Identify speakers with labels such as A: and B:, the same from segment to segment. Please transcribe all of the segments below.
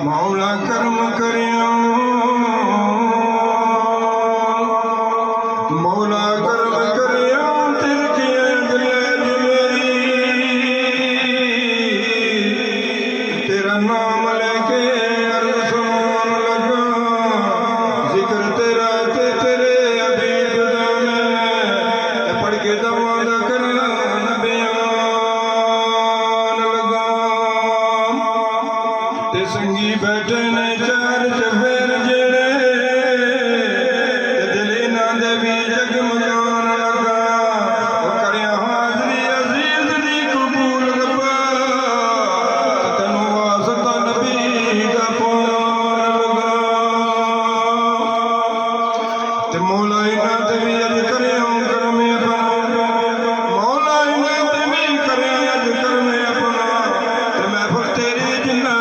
A: मौला कर्म करियो मौला कर्म करियो तिनकी मेरी तेरा नाम लेके अर्ज सुनान लगा जिक्र तेरा ते तेरे हबीब दा मैं पढ़ के दवा दा करना संगी बैठे ने चार चफेर जेड़े दिली ना दे भी जगमगान लगा करिया हाजरी अजीज दी कबूल रब्बा तनु वास्ता नबी दा पान लगा ते मौला इना ते भी अज करिया करमे अपना मौला इना ते भी करिया अज करमे अपना ते महफिल तेरी जिन्ना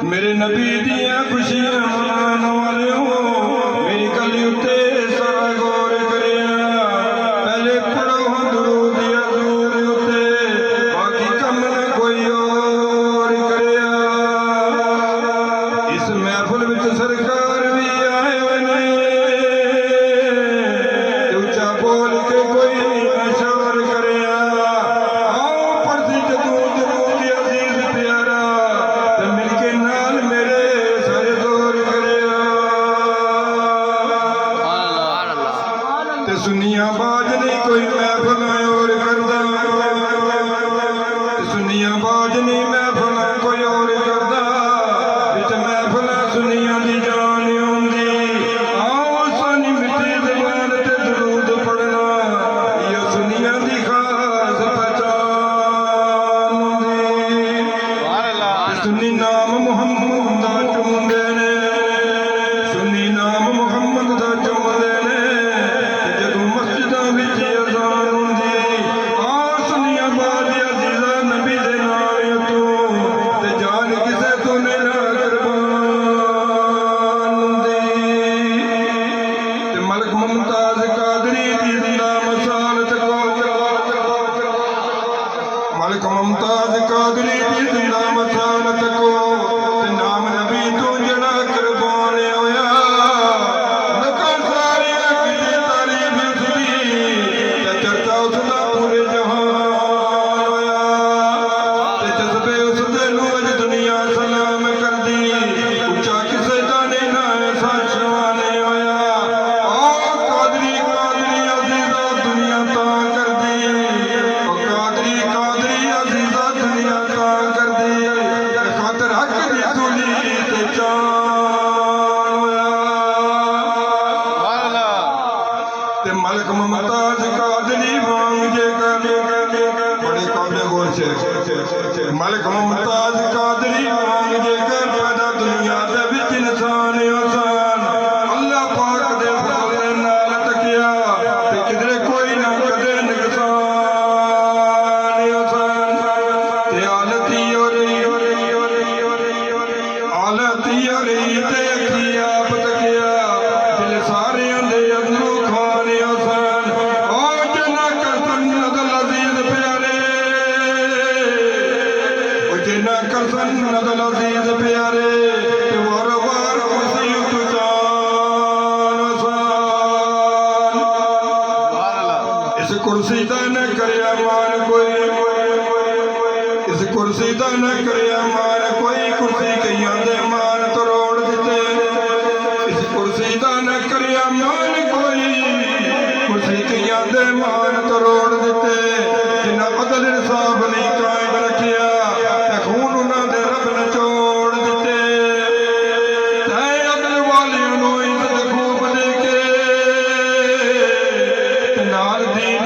A: मेरे नबी दिया खुशियां मनाने वाले हो मेरी गली उत्ते सारा गौर करिया पहले पढ़ो दुरूद या दूर उत्ते बाकी कम न कोई और करिया इस महफिल विच सरकार भी आए हुए नहीं ऊंचा बोल के कोई शोर करिया आओ पढ़ती जदू दुरूद अजीज प्यारा ते मिल के सुनिया बाज नहीं कोई महफिल और करदा सुनिया बाज नहीं महफिल कोई और करदा विच महफिल सुनिया दी जान आउंदी आओ सानी मिठी ज़बान ते दरूद पढ़ना ये सुनिया दी खास पहचान हुंदी सुन्नी नाम मुहम्मद दा चुमदे ने सुन्नी नाम मुहम्मद दा चुमदे ने मलिक मुमताज कादरी दी जिंदा मसालत को नाम नबी तू जड़ा कुर्बान होया नका सारे की तारीफ उसदी चर्चा उसदा पूरे जहान होया ते जज्बे उसदे नू अज दुनिया सलाम कर दी ऊंचा किसे दा नहीं ना ऐसा शान होया ओ कादरी कादरी अजीजा दुनिया ता कर दी ओ कादरी अजीजा दुनिया का कर दी खातर हक दी तुली ते चान ते मलिक मुमताज कादरी मांग जे बड़े काबले गौर से मलिक मुमताज कादरी मांग जे कर पैदा दुनिया दे विच इंसान आसान अल्लाह पाक दे फजल नाल तकिया ते किधरे कोई ना कदे नुकसान कुर्सी दा न करया मान कोई इस कुर्सी दा न करया मान कोई कुर्सी कईयां दे मान तरोड़ दिते इस कुर्सी दा न करया मान कोई कुर्सी कईयां दे मान तरोड़ दिते जिन्हां अदल इंसाफ नहीं कायम रखिया ते खून उन्हां दे रब ने चोड़ दिते ते अदल वालियां नूं इज्जत खूब दे के नाल दीन